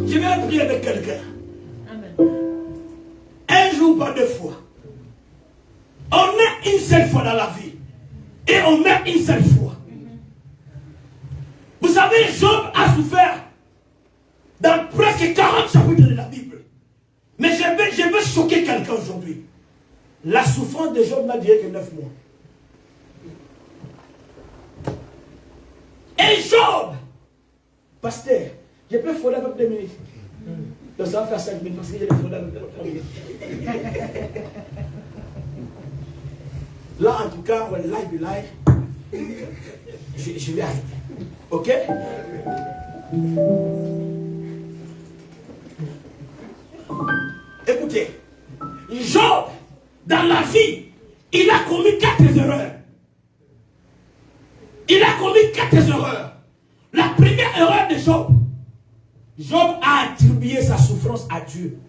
Je vais prier avec quelqu'un. Un jour, pas deux fois. On est une seule fois dans la vie. Et on meurt une seule fois. Vous savez, Job a souffert dans presque 40 chapitres de la Bible. Mais je veux choquer quelqu'un aujourd'hui. La souffrance de Job n'a duré que 9 mois. Et Job, pasteur, je peux fonder avec 2 minutes. Donc ça va faire 5 minutes parce que je vais fonder avec 3 minutes. Là, en tout cas, on live. Je vais arrêter. Ok? Écoutez, Job, dans la vie, il a commis 4 erreurs. Il a commis 4 erreurs. La première erreur de Job, Job a attribué sa souffrance à Dieu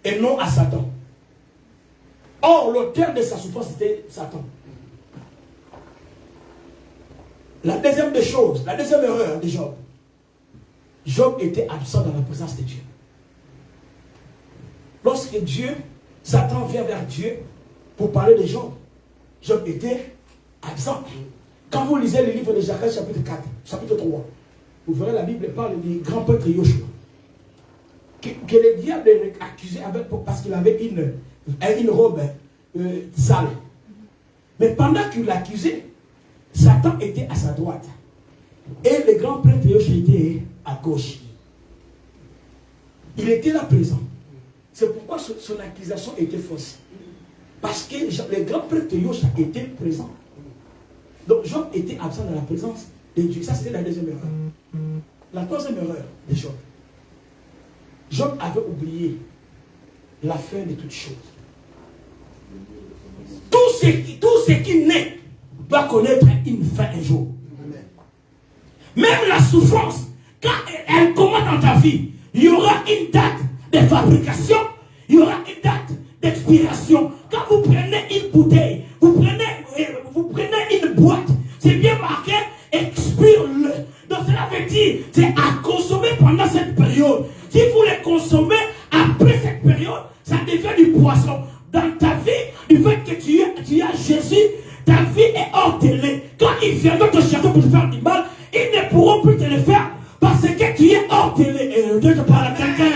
et non à Satan. Or, l'auteur de sa souffrance, c'était Satan. La deuxième des choses, la deuxième erreur de Job, Job était absent dans la présence de Dieu. Lorsque Satan vient vers Dieu pour parler de Job, Job était absent. Quand vous lisez le livre de Jacques, chapitre 4, chapitre 3, vous verrez la Bible parle du grand prêtre Yoshua. Que le diable est accusé parce qu'il avait une robe sale. Mais pendant qu'il l'accusait, Satan était à sa droite. Et le grand prêtre Yoshua était à gauche. Il était là présent. C'est pourquoi son accusation était fausse. Parce que le grand prêtre Yoshua était présent. Donc Job était absent dans la présence de Dieu. Ça, c'était la deuxième erreur. La troisième erreur de Job. Job avait oublié la fin de toutes choses. Tout ce qui naît doit connaître une fin un jour. Même la souffrance, quand elle commence dans ta vie, il y aura une date de fabrication, il y aura une date d'expiration. Quand vous prenez une bouteille, vous prenez une boîte, c'est bien marqué, expire-le. Donc cela veut dire, c'est à consommer pendant cette période. Si vous les consommez après cette période, ça devient du poisson. Dans ta vie, du fait que tu as Jésus, ta vie est hors délai. Quand ils viendront te chercher pour te faire du mal, ils ne pourront plus te le faire parce que tu es hors délai. Et Dieu te parle à quelqu'un.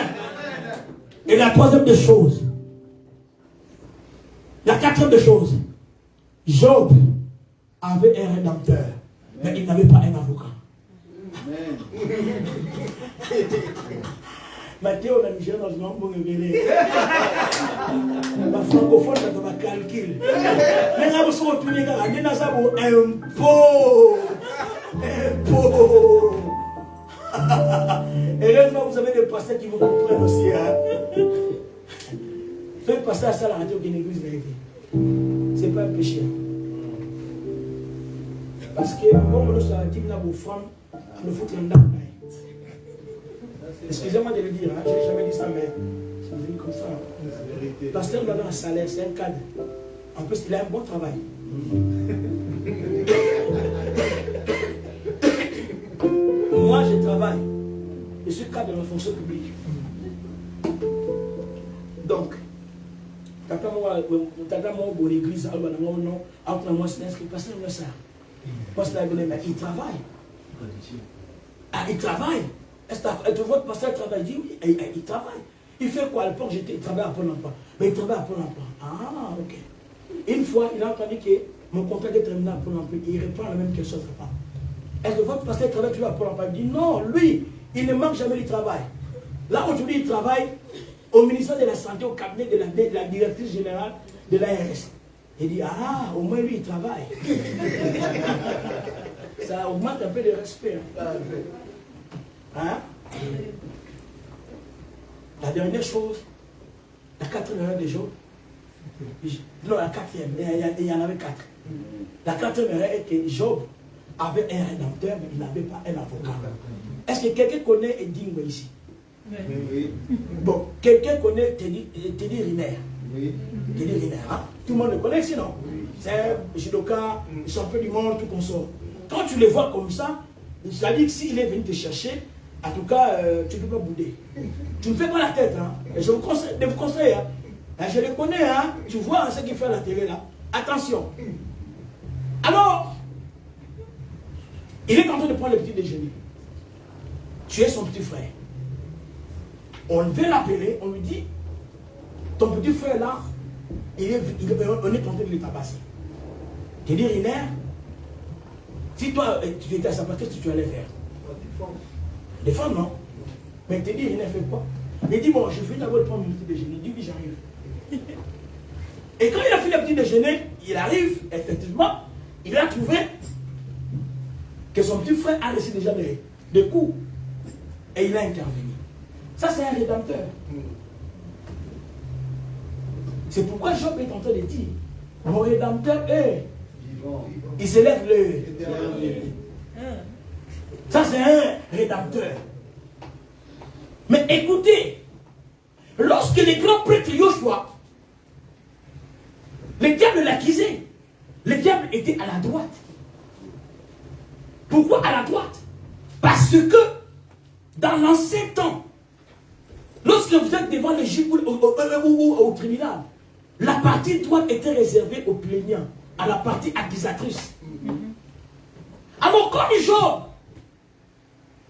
Et la troisième des choses, la quatrième des choses, Job avait un rédempteur, mais il n'avait pas un avocat. Mathieu, on a mis dans une langue pour révéler. La francophone, ça doit calculer. Mais là, vous serez retournés, on est dans ça pour impôt. Impôt. Et là, vous avez des pasteurs qui vous comprennent aussi. Faites passer à ça à la radio qu'une église vérité. Ce n'est pas un péché. Parce que, bon, nous sommes dit que vos femmes, nous foutons un dame. Excusez-moi de le dire, je n'ai jamais dit ça, mais c'est venu comme ça. Le pasteur nous avait un salaire, c'est un cadre. En plus, il a un bon travail. Moi, je travaille. Je suis cadre de la fonction publique. Donc, tata moi pour l'église, moi c'est inscrit, parce que ça. Moi, c'est la mais il travaille. Ah, il travaille. Est-ce que votre pasteur travaille? Il dit oui, il travaille. Il fait quoi? Il travaille à Pôle emploi. Mais il travaille à Pôle emploi. Ah, ok. Une fois, il a entendu que mon contrat est terminé à Pôle emploi. Il répond la même question à sa femme. Est-ce que votre pasteur travaille toujours à Pôle emploi? Il dit non, lui, il ne manque jamais du travail. Là, aujourd'hui, il travaille au ministère de la Santé, au cabinet de la directrice générale de l'ARS. Il dit, ah, au moins lui, il travaille. Ça augmente un peu de respect. Hein? La dernière chose, la quatrième erreur des jours, non, la quatrième, il y en avait quatre. La quatrième erreur est que Job avait un rédempteur, mais il n'avait pas un avocat. Est-ce que quelqu'un connaît Edingwe ici? Oui. Bon, quelqu'un connaît Teddy Riner? Oui. Teddy Riner, hein? Tout le monde le connaît sinon? Oui. C'est un judoka, champion du monde, tout consort. Quand tu le vois comme ça, ça dit que s'il est venu te chercher, en tout cas, tu ne peux pas bouder. Tu ne fais pas la tête, hein? Et je vous conseille, de vous conseiller, hein? Je le connais, hein? Tu vois ce qu'il fait à la télé là. Attention. Alors, il est en train de prendre le petit déjeuner. Tu es son petit frère. On veut l'appeler, on lui dit, ton petit frère là, on est en train de le tabasser. Tu dis, Riner, si toi, tu étais à sa place, qu'est-ce que tu allais faire? Défendre, non? Mais tu dis, Riner fait quoi? Il dit, bon, je vais d'abord prendre mon petit déjeuner. Il dit, oui, j'arrive. Et quand il a fait le petit déjeuner, il arrive, effectivement, il a trouvé que son petit frère a reçu déjà des coups. Et il a intervenu. Ça, c'est un rédempteur. C'est pourquoi Job est en train de dire, mon rédempteur est vivant. Il s'élève le... Ça, c'est un rédempteur. Mais écoutez, lorsque les grands prêtres Joshua, le diable l'accusait, le diable était à la droite. Pourquoi à la droite? Parce que dans l'ancien temps, lorsque vous êtes devant le juge ou au tribunal, la partie droite était réservée aux plaignants, à la partie accusatrice. Alors comme Job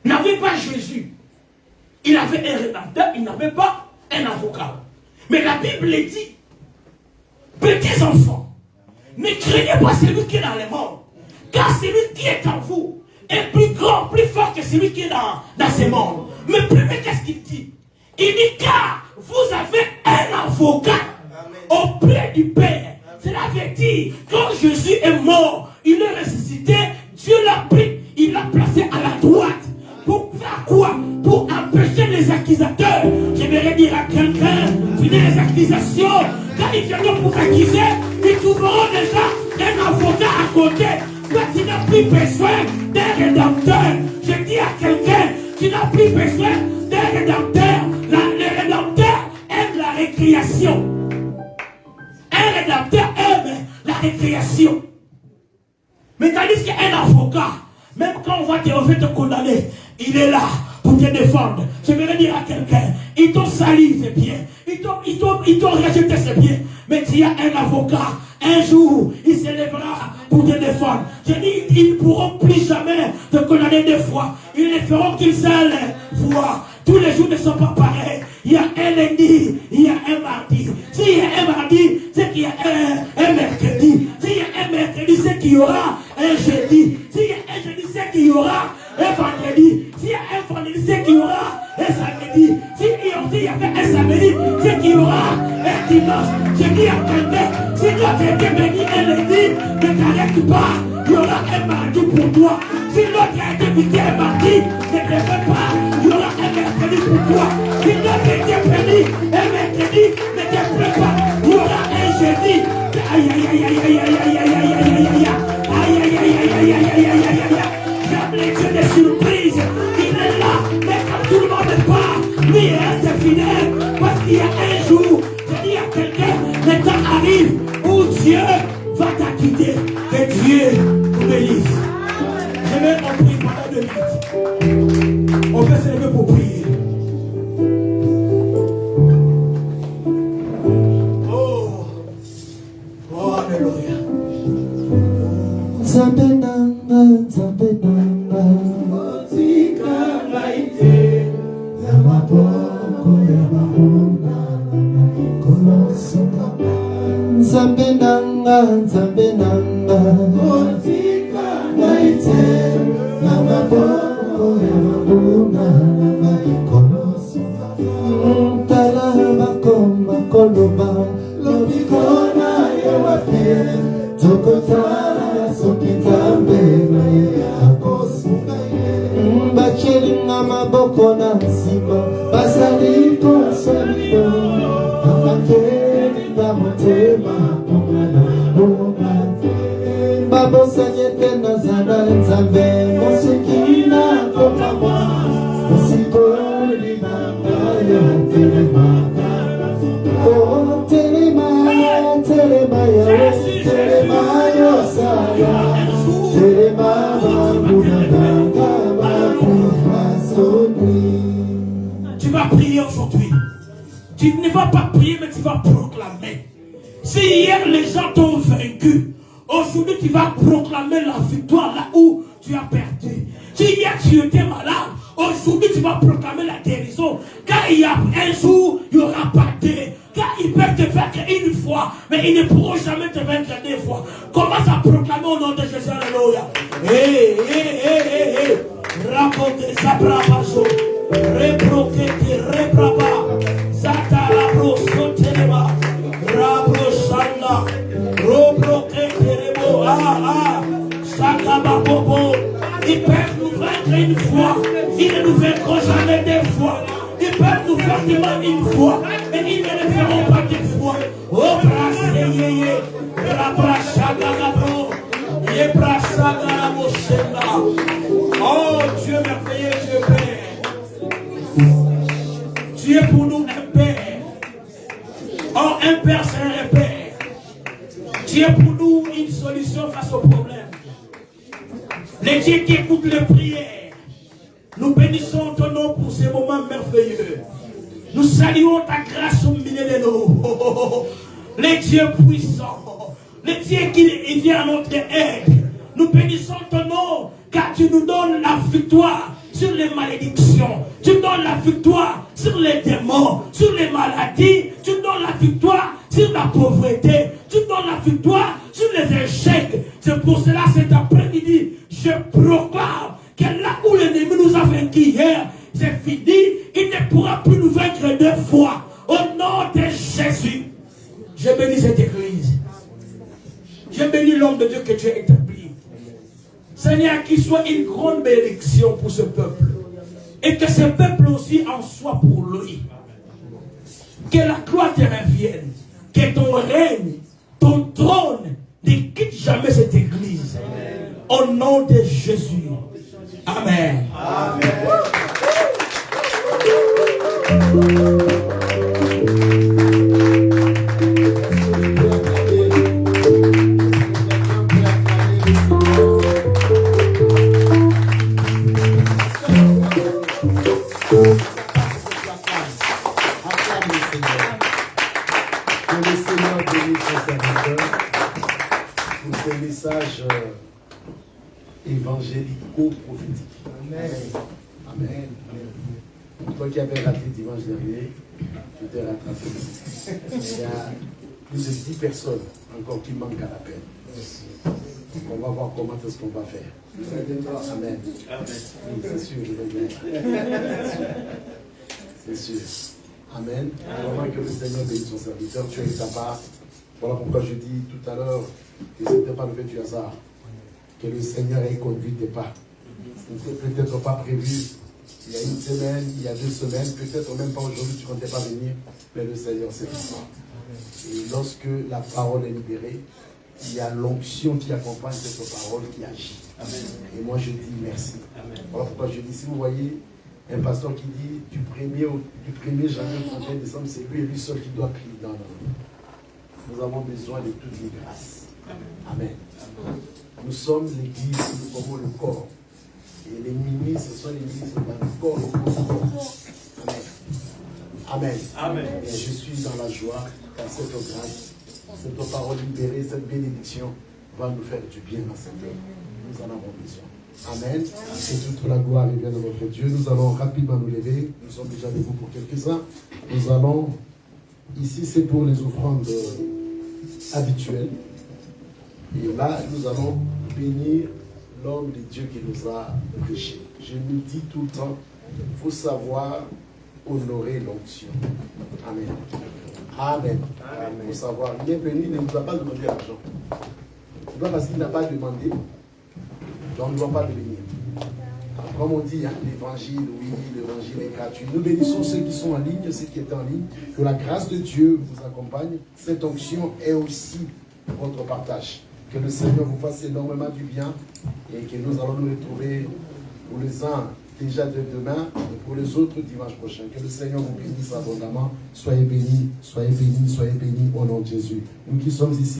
n'avait pas Jésus, il avait un rédempteur, il n'avait pas un avocat. Mais la Bible dit, petits enfants, ne craignez pas celui qui est dans le monde, car celui qui est en vous est plus grand, plus fort que celui qui est dans ce monde. Mais premier, qu'est-ce qu'il dit? Il dit, car vous avez un avocat auprès du Père. Cela veut dire, quand Jésus est mort, il est ressuscité, Dieu l'a pris, il l'a placé à la droite. Pour faire quoi? Pour empêcher les accusateurs. J'aimerais dire à quelqu'un, finir les accusations. Quand ils viendront pour t'accuser, ils trouveront déjà un avocat à côté. Toi, tu n'as plus besoin d'un rédempteur. Je dis à quelqu'un, tu n'as plus besoin d'un rédempteur. Le rédempteur aime la récréation. Un rédempteur aime la récréation. Mais tandis qu'un avocat, même quand on va te condamner, il est là pour te défendre. Je vais dire à quelqu'un, ils t'ont sali ses pieds, ils t'ont rejeté ses pieds, mais tu as un avocat. Un jour, il se lèvera pour te défendre. Je dis, ils ne pourront plus jamais te condamner deux fois. Ils ne feront qu'une seule fois. Tous les jours ne sont pas pareils. Il y a un lundi, il y a un mardi. S'il y a un mardi, c'est qu'il y a un mercredi. S'il y a un mercredi, c'est qu'il y aura un jeudi. S'il y a un jeudi, c'est qu'il y aura un vendredi. S'il y a un vendredi, c'est qu'il y aura un samedi. S'il y avait un samedi, c'est qu'il y aura un dimanche. Je dis à quelqu'un, si l'autre était béni un lundi, ne t'arrête pas. Il y aura un mardi pour toi. Si l'autre a été béni un mardi, ne te fais pas. Il y aura un mercredi pour toi. Si l'autre a été béni un mercredi, ne te fais pas. Il y aura un jeudi. Aïe aïe aïe aïe aïe aïe aïe aïe aïe aïe aïe aïe aïe aïe aïe aïe aïe aïe aïe. J'aime les dieux des surprises. Il est là, mais quand tout le monde part, lui reste fidèle. Parce qu'il y a un jour, je dis à quelqu'un, le temps arrive où Dieu va t'acquitter. Que Dieu vous bénisse. Je vais en prier pendant 2 minutes. On peut se lever pour prier. Oh, alléluia. Zambenanga, zambenanga, Otika maite, yamaboko yamabunga, kolosuka. Zambenanga, zambenanga, Otika maite, yamaboko yamabunga, kolosuka. Tala bakoma koloba, lobikona yewape, tokotala. Bachelinga maboko na nsima basali konsolio amakeli na motema pongana bomate babosanyete na zana nzambe mosikina kopamwa mosikoli nangaya telemaka o telema telema yawe telema yosaya. Tu vas prier aujourd'hui. Tu ne vas pas prier, mais tu vas proclamer. Si hier les gens t'ont vaincu, aujourd'hui tu vas proclamer la victoire là où tu as perdu. Si hier tu étais malade, aujourd'hui tu vas proclamer la guérison. Car il y a un jour, il n'y aura pas deux. Car ils peuvent te vaincre une fois, mais ils ne pourront jamais te vaincre 2 fois. Commence à proclamer au nom de Jésus. Alléluia. Hé, hé, hé, hé, hé. Raconte sa bravazo. Rebroquete, rebrava. Zata rabro sotelema. Rabro sanda. Robroquete rebo. Ah, Sakaba bobo. Ils peuvent nous vaincre une fois. Ils ne nous vaincront jamais 2 fois. Ils peuvent nous faire du mal une fois, mais ils ne le feront pas 2 fois. Oh, brassez, oh, Dieu merveilleux, Dieu Père. Tu es pour nous un Père. Oh, un Père, c'est un repère. Tu es pour nous une solution face aux problèmes. Les dieux qui écoutent les prières. Nous bénissons ton nom pour ces moments merveilleux. Nous saluons ta grâce au milieu de nous. Les dieux puissants, les dieux qui viennent à notre aide. Nous bénissons ton nom car tu nous donnes la victoire sur les malédictions. Tu donnes la victoire sur les démons, sur les maladies. Tu donnes la victoire sur la pauvreté. Tu donnes la victoire sur les échecs. C'est pour cela cet après-midi, je proclame que là où l'ennemi nous a vaincu hier, c'est fini. Il ne pourra plus nous vaincre 2 fois. Au nom de Jésus. Je bénis cette église. Je bénis l'homme de Dieu que tu as établi. Seigneur, qu'il soit une grande bénédiction pour ce peuple. Et que ce peuple aussi en soit pour lui. Que la gloire te revienne. Que ton règne, ton trône ne quitte jamais cette église. Au nom de Jésus. Amen. Amen. Évangélico-prophétique. Amen. Amen. Toi qui avais raté dimanche dernier, tu t'es rattrapé. Il y a plus de 10 personnes encore qui manquent à l'appel. On va voir comment est-ce qu'on va faire. Amen. Oui, c'est sûr, je vais bien. C'est sûr. Amen. Vraiment que le Seigneur bénisse son serviteur. Tu es ta part. Voilà pourquoi je dis tout à l'heure que ce n'était pas le fait du hasard. Que le Seigneur ait conduit tes pas. Ce n'était peut-être pas prévu il y a une semaine, il y a 2 semaines, peut-être même pas aujourd'hui, tu ne comptais pas venir, mais le Seigneur sait tout. Et lorsque la parole est libérée, il y a l'onction qui accompagne cette parole qui agit. Amen. Et moi je dis merci. Amen. Voilà pourquoi je dis, si vous voyez un pasteur qui dit du 1er janvier au 31 décembre, c'est lui et lui seul qui doit prier. Non. Nous avons besoin de toutes les grâces. Amen. Amen. Nous sommes l'église, nous formons le corps. Et les ministres, ce sont les ministres dans le corps, le corps. Amen. Amen. Amen. Et je suis dans la joie, car cette grâce, cette parole libérée, cette bénédiction va nous faire du bien dans cette heure. Nous en avons besoin. Amen. Et toute la gloire est bien de notre Dieu. Nous allons rapidement nous lever. Nous sommes déjà debout pour quelques-uns. Nous allons, ici c'est pour les offrandes habituelles. Et là, nous allons bénir l'homme de Dieu qui nous a prêché. Je nous dis tout le temps, il faut savoir honorer l'onction. Amen. Amen. Il faut savoir, il est venu, il ne nous a pas demandé l'argent. C'est pas parce qu'il n'a pas demandé, donc on ne doit pas le bénir. Alors, comme on dit, hein, l'évangile, oui, l'évangile est gratuit. Nous bénissons ceux qui sont en ligne, ceux qui étaient en ligne. Que la grâce de Dieu vous accompagne. Cette onction est aussi votre partage. Que le Seigneur vous fasse énormément du bien et que nous allons nous retrouver pour les uns déjà de demain et pour les autres dimanche prochain. Que le Seigneur vous bénisse abondamment. Soyez bénis, soyez bénis, soyez bénis au nom de Jésus. Nous qui sommes ici.